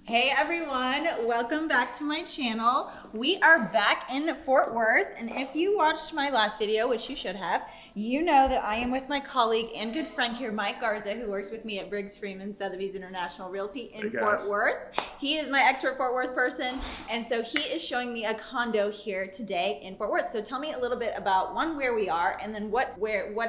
Hey everyone, welcome back to my channel. We are back in Fort Worth, and if you watched my last video, which you should have, you know that I am with my colleague and good friend here, Mike Garza, who works with me at Briggs Freeman Sotheby's International Realty in Fort Worth. He is my expert Fort Worth person, and so he is showing me a condo here today in Fort Worth. So tell me a little bit about where we are, and then what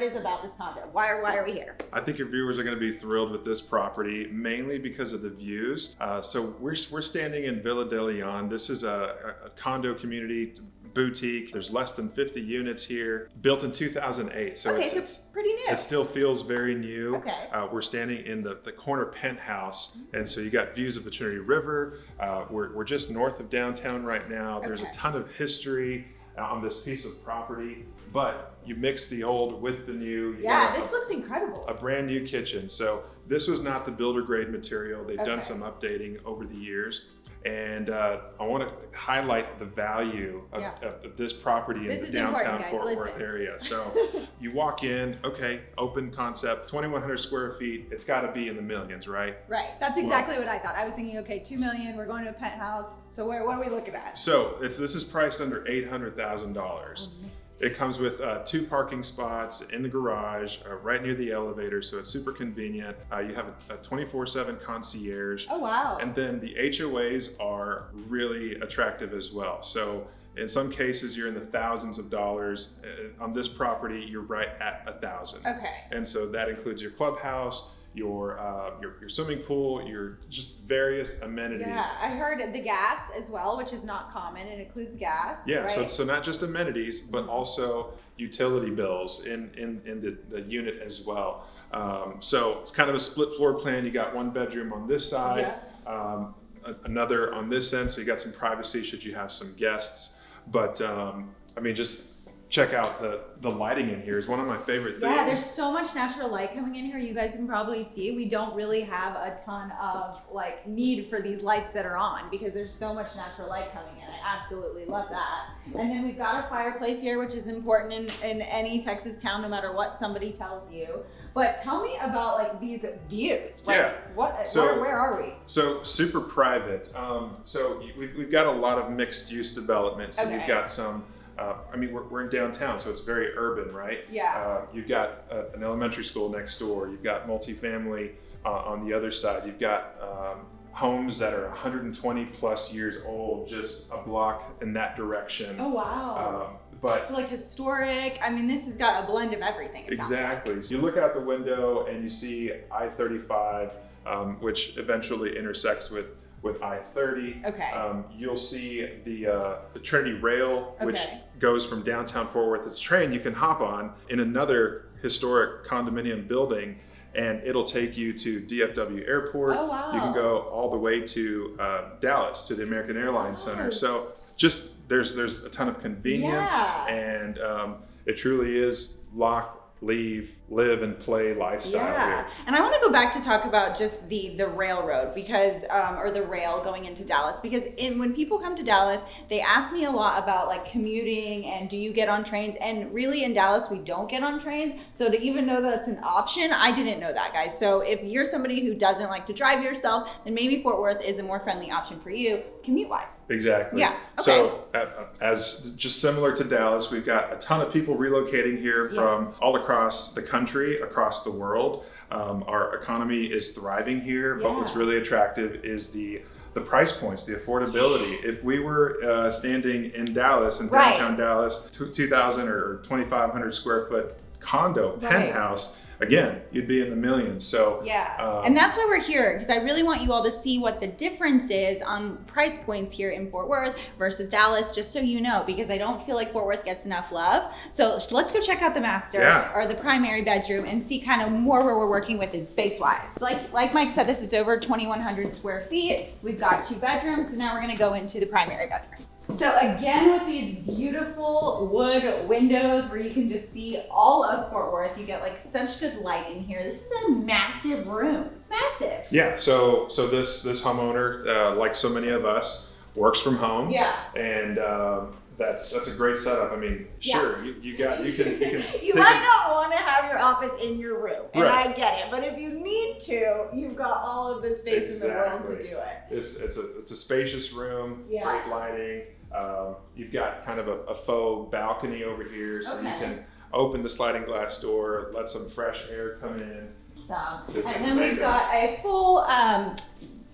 is about this condo. Why are we here? I think your viewers are going to be thrilled with this property, mainly because of the views. So we're standing in Villa de Leon. This is a condo community boutique. There's less than 50 units here, built in 2008. So okay, it's pretty new. It still feels very new. Okay. We're standing in the corner penthouse, and so you got views of the Trinity River. We're just north of downtown right now. There's a ton of history on this piece of property, but you mix the old with the new. Yeah, this looks incredible. A brand new kitchen. So this was not the builder grade material. They've done some updating over the years. And I want to highlight the value of this property in the downtown Fort Worth area. So you walk in, okay, open concept, 2,100 square feet. It's got to be in the millions, right? Right. That's exactly what I thought. I was thinking, okay, 2 million. We're going to a penthouse. So what are we looking at? So this is priced under $800,000. It comes with 2 parking spots in the garage, right near the elevator, so it's super convenient. You have a 24/7 concierge. Oh, wow. And then the HOAs are really attractive as well. So in some cases, you're in the thousands of dollars. On this property, you're right at $1,000. Okay. And so that includes your clubhouse, your swimming pool, your just various amenities. Yeah, I heard the gas as well, which is not common. It includes gas. Yeah, right? so not just amenities, but also utility bills in the unit as well. So it's kind of a split floor plan. You got 1 bedroom on this side, another on this end, so you got some privacy should you have some guests. But I mean, just check out the lighting in here is one of my favorite things. Yeah, there's so much natural light coming in here. You guys can probably see we don't really have a ton of like need for these lights that are on because there's so much natural light coming in. I absolutely love that. And then we've got a fireplace here, which is important in any Texas town, no matter what somebody tells you. But tell me about like these views. Like, where are we? So super private. So we've got a lot of mixed use development. So you've got some. I mean, we're in downtown, so it's very urban, right? Yeah. You've got an elementary school next door. You've got multifamily on the other side. You've got homes that are 120 plus years old, just a block in that direction. Oh, wow. But it's like historic. I mean, this has got a blend of everything. Exactly. So you look out the window and you see I-35, which eventually intersects with I-30. Okay. You'll see the Trinity Rail, which goes from downtown Fort Worth. It's a train you can hop on in another historic condominium building, and it'll take you to DFW Airport. Oh, wow. You can go all the way to Dallas, to the American Airlines Center. So just there's a ton of convenience, and it truly is lock, leave, live and play lifestyle here. And I want to go back to talk about just the railroad because or the rail going into Dallas, because when people come to Dallas, they ask me a lot about like commuting and do you get on trains, and really in Dallas we don't get on trains. So to even know that's an option, I didn't know that, guys. So if you're somebody who doesn't like to drive yourself, then maybe Fort Worth is a more friendly option for you commute wise. Exactly. Yeah. Okay. So as just similar to Dallas, we've got a ton of people relocating here from all across the country, across the world. Our economy is thriving here, but what's really attractive is the price points, the affordability. If we were standing in Dallas, in downtown Dallas, 2,000 or 2,500 square foot condo penthouse, again, you'd be in the millions. So and that's why we're here, because I really want you all to see what the difference is on price points here in Fort Worth versus Dallas, just so you know, because I don't feel like Fort Worth gets enough love. So let's go check out the master or the primary bedroom and see kind of more where we're working with in space wise. Like Mike said, this is over 2,100 square feet. We've got 2 bedrooms, so now we're gonna go into the primary bedroom. So again, with these beautiful wood windows where you can just see all of Fort Worth, you get like such good light in here. This is a massive room, massive. Yeah, so this homeowner, like so many of us, works from home. Yeah. And That's a great setup. I mean, sure, you can You might not want to have your office in your room, and I get it. But if you need to, you've got all of the space in the world to do it. It's a spacious room, great lighting. You've got kind of a faux balcony over here, so you can open the sliding glass door, let some fresh air come in. And then we've got a full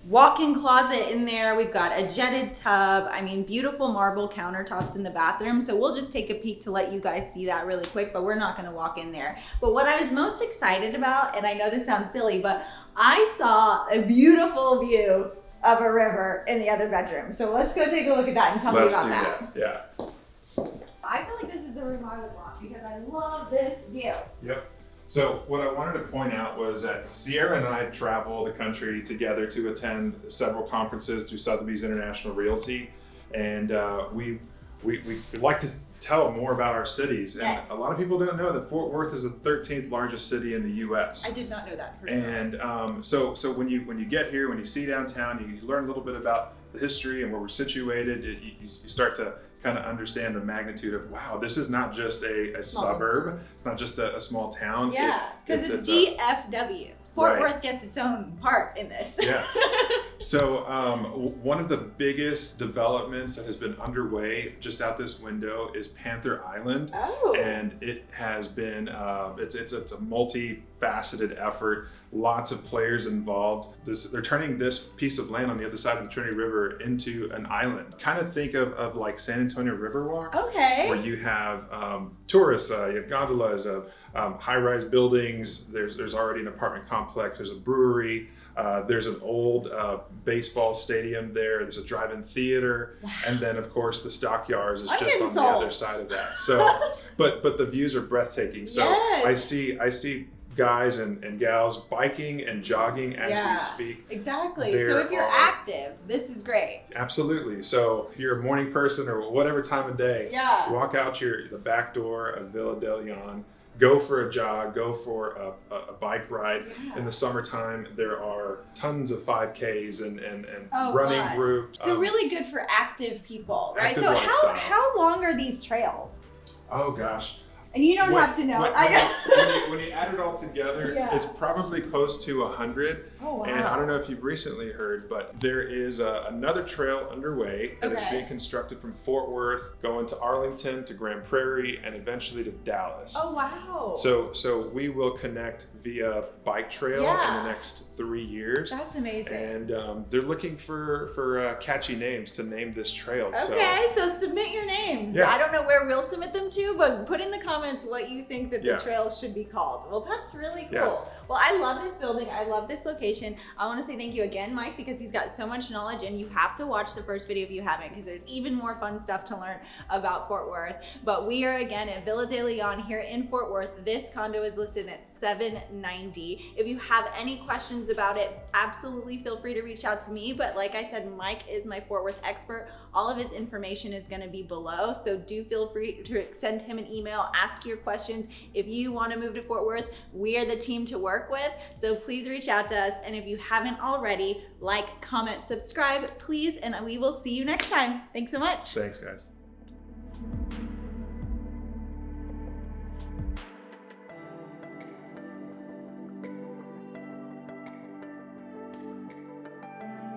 walk-in closet in there. We've got a jetted tub. I mean, beautiful marble countertops in the bathroom. So we'll just take a peek to let you guys see that really quick, but we're not going to walk in there. But what I was most excited about, and I know this sounds silly, but I saw a beautiful view of a river in the other bedroom. So let's go take a look at that and tell me about that. Yeah. I feel like this is the room I would want because I love this view. Yep. So what I wanted to point out was that Sierra and I travel the country together to attend several conferences through Sotheby's International Realty, and we like to tell more about our cities. And a lot of people don't know that Fort Worth is the 13th largest city in the U.S. I did not know that. Personally. And so when you get here, when you see downtown, you learn a little bit about the history and where we're situated. You start to kind of understand the magnitude of, wow, this is not just a suburb. It's not just a small town. Yeah, because it's DFW. Fort Worth gets its own part in this. Yeah. So one of the biggest developments that has been underway just out this window is Panther Island. Oh. And it has been, it's a multifaceted effort, lots of players involved. They're turning this piece of land on the other side of the Trinity River into an island. Kind of think of like San Antonio Riverwalk. Okay. Where you have tourists, you have gondolas, high-rise buildings. There's already an apartment complex. There's a brewery. There's an old baseball stadium there. There's a drive-in theater, and then of course the stockyards is just on the other side of that. So, but the views are breathtaking. So I see guys and gals biking and jogging as we speak. Exactly. So if you're active, this is great. Absolutely. So if you're a morning person or whatever time of day, walk out the back door of Villa de Leon. Go for a jog, go for a bike ride. In the summertime, there are tons of 5Ks and running groups. So really good for active people, right? Active so lifestyle. how long are these trails? Oh gosh. And you don't have to know. When you add it all together, it's probably close to 100. Oh, wow. And I don't know if you've recently heard, but there is another trail underway that is being constructed from Fort Worth, going to Arlington, to Grand Prairie, and eventually to Dallas. Oh, wow. So we will connect via bike trail in the next 3 years. That's amazing. And they're looking for catchy names to name this trail. Okay, so submit your names. I don't know where we'll submit them to, but put in the comments what you think that the trails should be called. Well, that's really cool. Well, I love this building. I love this location. I want to say thank you again, Mike, because he's got so much knowledge, and you have to watch the first video if you haven't, because there's even more fun stuff to learn about Fort Worth. But we are again at Villa de Leon here in Fort Worth. This condo is listed at $790. If you have any questions about it, absolutely feel free to reach out to me. But like I said, Mike is my Fort Worth expert. All of his information is going to be below, so do feel free to send him an email, ask your questions. If you want to move to Fort Worth, we are the team to work with, so please reach out to us. And if you haven't already, like, comment, subscribe, please, and we will see you next time. Thanks so much. Thanks, guys.